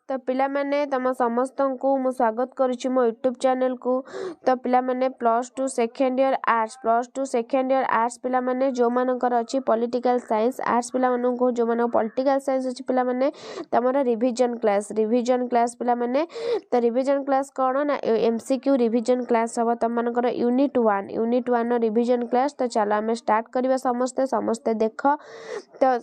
तो पिला माने तम समस्त को मु स्वागत करुच्ची मो यूट्यूब चैनल को। तो पिला माने +2 second year arts +2 second year arts पिला माने जो मानकर अछि पॉलिटिकल साइंस आर्ट्स पिला मानन को जो माने पॉलिटिकल साइंस अछि पिला माने तमरा रिवीजन क्लास पिला माने तो रिवीजन क्लास कोन ना एमसीक्यू रिवीजन क्लास हबो तम मानकर यूनिट 1 नो रिवीजन क्लास। तो चलो हमें स्टार्ट करबा समस्ते देख तो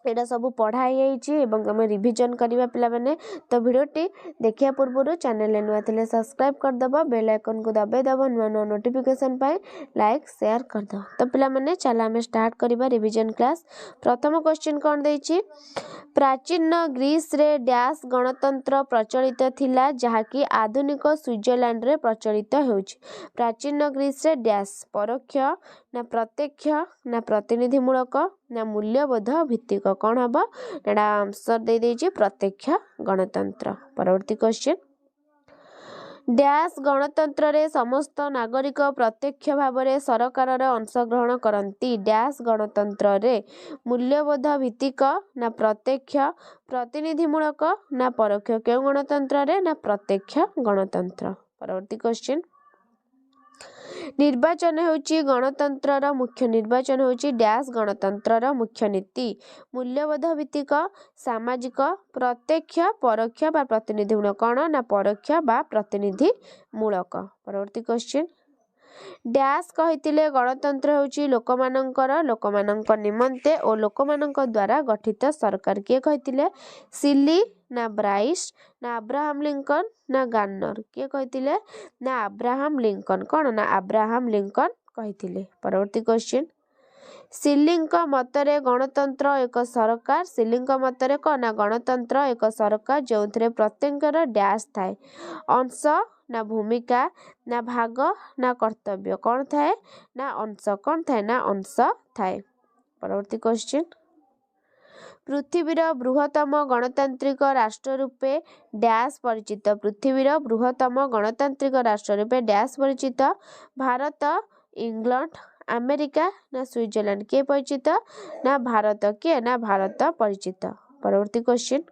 एटा सब पढ़ाई एवं आम रिविजन करवा पिला माने। तो भिडियोटी देखिया पूर्व चैनल नुआ थे सब्सक्राइब करदेव बेल आइकन को दबाइदेव नुआ नुआ नोटिफिकेशन पाई लाइक शेयर करदेव। तो पिला माने चलो आम स्टार्ट करवा रिविजन क्लास। प्रथम क्वेश्चन कौन देछि प्राचीन ग्रीस रे डैश गणतंत्र प्रचलित थिला जहाँकि आधुनिक स्विट्जरलैंड रे प्रचलित होउछि। प्राचीन ग्रीस रे डैश परोक्ष ना प्रत्यक्ष ना प्रतिनिधिमूलक ना मूल्यबोध भित्तिक कौन हम एटा आंसर दे देछि प्रत्यक्ष गणतंत्र। परवर्ती क्वेश्चन डैश गणतंत्र रे समस्त नागरिक प्रत्यक्ष भाव में सरकार अंशग्रहण करती। डैश गणतंत्र रे मूल्यबोध भित्तिक ना प्रत्यक्ष प्रतिनिधिमूलक ना परोक्ष क्यों गणतंत्र रे ना प्रत्यक्ष गणतंत्र। परवर्ती क्वेश्चन निर्वाचन होची गणतंत्र मुख्य निर्वाचन होची डैश गणतंत्र मुख्य नीति मूल्यबोध भित्तिक सामाजिक प्रत्यक्ष परोक्ष बा प्रतिनिधिमूलक कौन ना परोक्ष बा प्रतिनिधिमूलक। परवर्ती क्वेश्चन डैश कहिथिले गणतंत्र होची लोकमानंकर निमंते और लोकमानंक द्वारा गठित सरकार किए कहिथिले सिली ना ब्राइस ना अब्राहम लिंकन ना गार्नर किए कहिथिले ना अब्राहम लिंकन कौन ना अब्राहम लिंकन कहिथिले। परवर्ती क्वेश्चन सिलिंग मतरे गणतंत्र एक सरकार सिलिंग मतरे कौन ना गणतंत्र एक सरकार जो प्रत्येक डैश थाए अंश ना भूमिका ना भाग ना कर्तव्य कौन थाए ना अंश कौन थाए ना अंश थाए। परवर्ती क्वेश्चन पृथ्वीर बृहत्तम गणतांत्रिक राष्ट्र रूपे डैश परिचित पृथ्वीर बृहत्तम गणतांत्रिक राष्ट्र रूपे डैश परिचित भारत इंग्लैंड अमेरिका ना स्विट्जरलैंड के परिचित ना भारत के ना भारत परिचित। परवर्ती क्वेश्चन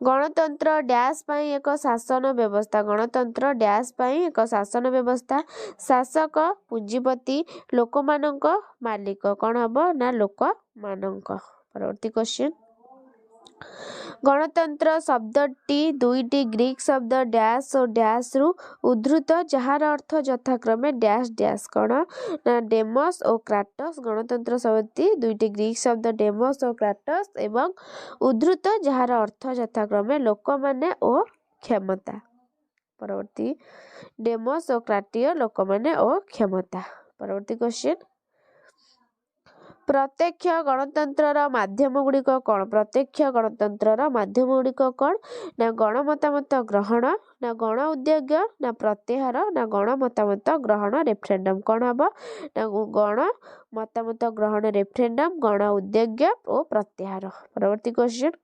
गणतंत्र डैश पाई एक शासन व्यवस्था गणतंत्र डैश पाई एक शासन व्यवस्था शासक पूंजीपति लोकमानंक मालिक कौन हबो ना लोकमानंक। परवर्ती क्वेश्चन गणतंत्र शब्दटी दुईटी ग्रीक शब्द डैश और डैश रु उद्धृत जार अर्थ यथाक्रमे डैश डैश कौन ना डेमस और क्राटस गणतंत्र शब्दटी दुईटी ग्रीक शब्द डेमस और क्राटस एवं उद्धृत जार अर्थ यथाक्रमे लोक माने और क्षमता। परवर्ती डेमस और क्राटिय लोक माने और क्षमता। परवर्ती क्वेश्चन प्रत्यक्ष गणतंत्र माध्यम गुड़िक कौन प्रत्यक्ष गणतंत्र माध्यम गुड़िक कौन ना गण मतामत ग्रहण ना गण उद्योग ना प्रत्याहार ना गण मतामत ग्रहण रेफरेंडम कौन हम ना गण मतामत ग्रहण रेफरेंडम गण उद्योग और प्रत्याहार। परवर्ती क्वेश्चन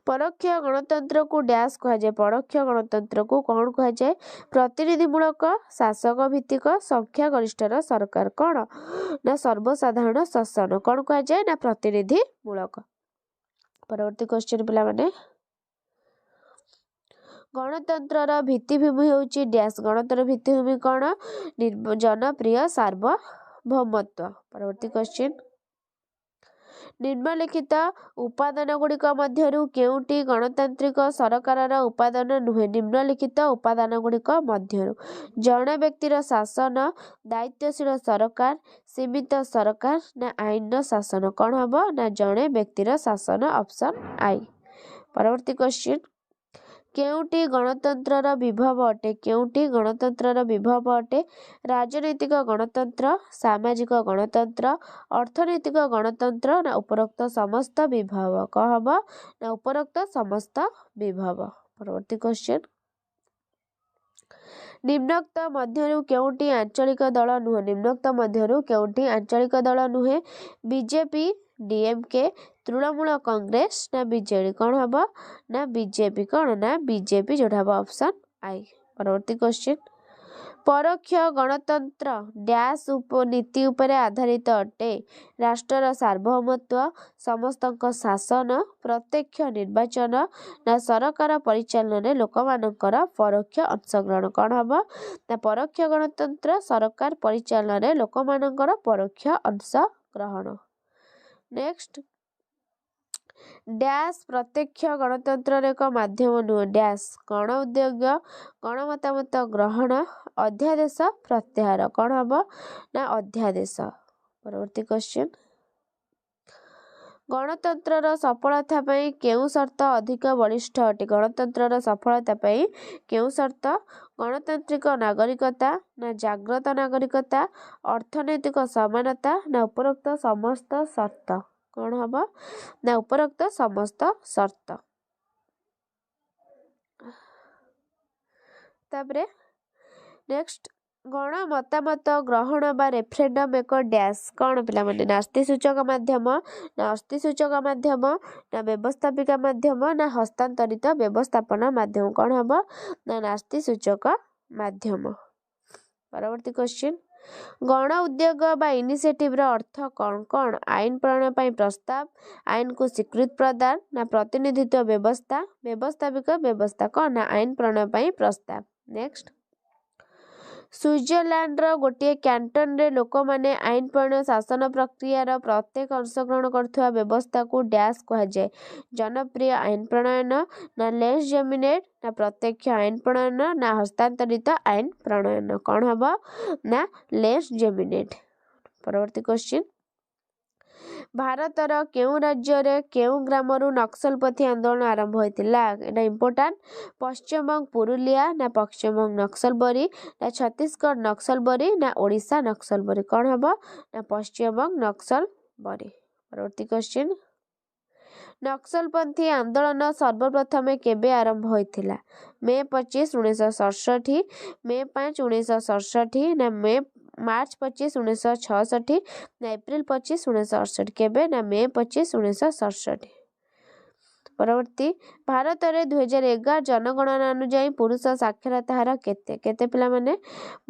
परोक्ष गणतंत्र को डैश कह जाए परोक्ष गणतंत्र को कौन कह जाए प्रतिनिधिमूलक शासक भित्तिक संख्या गरिष्ठर सरकार कौन ना सर्वसाधारण शासन कौन कह जाए ना प्रतिनिधिमूलक। परवर्ती क्वेश्चन पिला माने गणतंत्र भित्तिभूमि होची डैश गणतंत्र भित्तिभूमि कौन जनप्रिय सार्वभौमत्व। परवर्ती क्वेश्चन निम्नलिखित उपादान गुड़िक मध्यरु केउटी गणतांत्रिक सरकार उपादान नुहे निम्नलिखित उपादान गुड़िक मध्यरु जड़े व्यक्तिर शासन दायित्वशील सरकार सीमित सरकार ना आईन शासन कौन हम ना जड़े व्यक्तिर शासन ऑप्शन आई। परवर्ती क्वेश्चन केउटी गणतंत्र विभव अटे केउटी गणतंत्र विभव अटे राजनैतिक गणतंत्र सामाजिक गणतंत्र अर्थनैतिक गणतंत्र ना उपरोक्त समस्त विभव कहब ना उपरोक्त समस्त विभव। परवर्ती क्वेश्चन निम्नोक्त मध्यरु केउटी आंचलिक दल नुहे निम्नोक्त मध्यरु केउटी आंचलिक दल नुहे बीजेपी डीएमके तृणमूल कांग्रेस ना बीजेडी कौन हम ना बीजेपी कौन ना बीजेपी जोड़ा हम ऑप्शन आई। परवर्ती क्वेश्चन परोक्ष गणतंत्र डैश नीति उपरे आधारित अटे राष्ट्रर सार्वभौमत्व समस्तक शासन प्रत्यक्ष निर्वाचन ना सरकार परिचालन रे लोकमानकर परोक्ष अंशग्रहण कौन हम ना परोक्ष गणतंत्र सरकार परिचालन रे लोकमानकर परोक्ष अंशग्रहण। नेक्स्ट डैश प्रत्यक्ष गणतंत्र एक माध्यम नुह डैश गण उद्योग गणमतामत ग्रहण अध्यादेश प्रत्याहार कौन हम ना अध्यादेश। परवर्ती क्वेश्चन गणतंत्र सफलता पई केउ शर्त अधिक बलिष्ठ अटे गणतंत्र सफलता पई केउ शर्त गणतांत्रिक नागरिकता ना जागृत नागरिकता अर्थनैतिक समानता ना उपरोक्त समस्त शर्त कौन हम ना उपरोक्त समस्त शर्त। तापरे नेक्स्ट गण मतामत ग्रहण बा रेफरेंडम एक डैश कौन पिला माने नास्ति सूचक माध्यम ना अस्थि सूचक माध्यम ना व्यवस्थापिका माध्यम ना हस्तांतरित व्यवस्थापन माध्यम कौन हम ना नास्ति सूचक माध्यम। परवर्ती क्वेश्चन गण उद्योग बा इनिशिएटिव रो अर्थ कौन कौन आईन प्रणयन पई प्रस्ताव आईन को स्वीकृति प्रदान ना प्रतिनिधित्व व्यवस्था व्यवस्थापिक व्यवस्था कौन ना आईन प्रणयन पई प्रस्ताव। नेक्स्ट स्विट्जरलैंड रो गोटे कैंटन रे लोक माने आईन प्रणयन शासन प्रक्रिया रो प्रत्येक अंशग्रहण करथुवा व्यवस्था को डैश कहा जाए जनप्रिय आईन प्रणयन ना लेस जेमिनेट ना प्रत्यक्ष आईन प्रणयन ना हस्तांतरित आईन प्रणयन कौन हम ना लेस जेमिनेट। परवर्ती क्वेश्चन भारतर केउ राज्य रे केउ ग्रामरु नक्सलपंथी आंदोलन आरंभ होइतिला एटा इंपोर्टेंट पश्चिमबंग पुरुलिया ना पश्चिमबंग नक्सलबरी ना छत्तीसगढ़ नक्सलबरी ना ओडिशा नक्सलबरी कौन हम ना पश्चिमबंग नक्सलबरी। परवर्ती क्वेश्चन नक्सलपंथी आंदोलन सर्वप्रथम केबे आरंभ होइतिला मे 25 1967 मे 5 1967 ना मे मार्च 25 1966 ना एप्रिल 25 1968 केबे ना मे 25 1967। परवर्ती भारत रे 2011 जनगणना अनुसार पुरुष साक्षरता हार केते केते पिला माने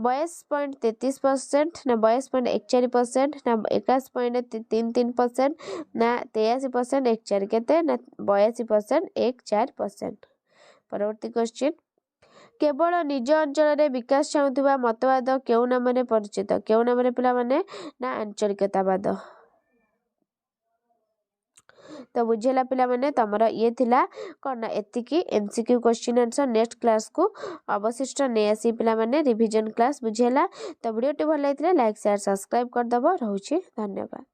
22.33% ना 22.14% ना 21.33% ना 83% केते ना 82% 14%। परवर्ती क्वेश्चन केवल निज अंचल रे विकास चाहुथिबा मतवाद केउ नाम रे परिचित केउ नाम रे पिला माने ना आंचलिकतावाद। तो बुझेला पिला माने तमरा ये थिला कोन एतिकी MCQ question answer next class को अवशिष्ट नै आसी पिला माने रिवीजन क्लास बुझेला। तो वीडियो टी भल लागितले लाइक शेयर सब्सक्राइब कर दबो रहउची धन्यवाद।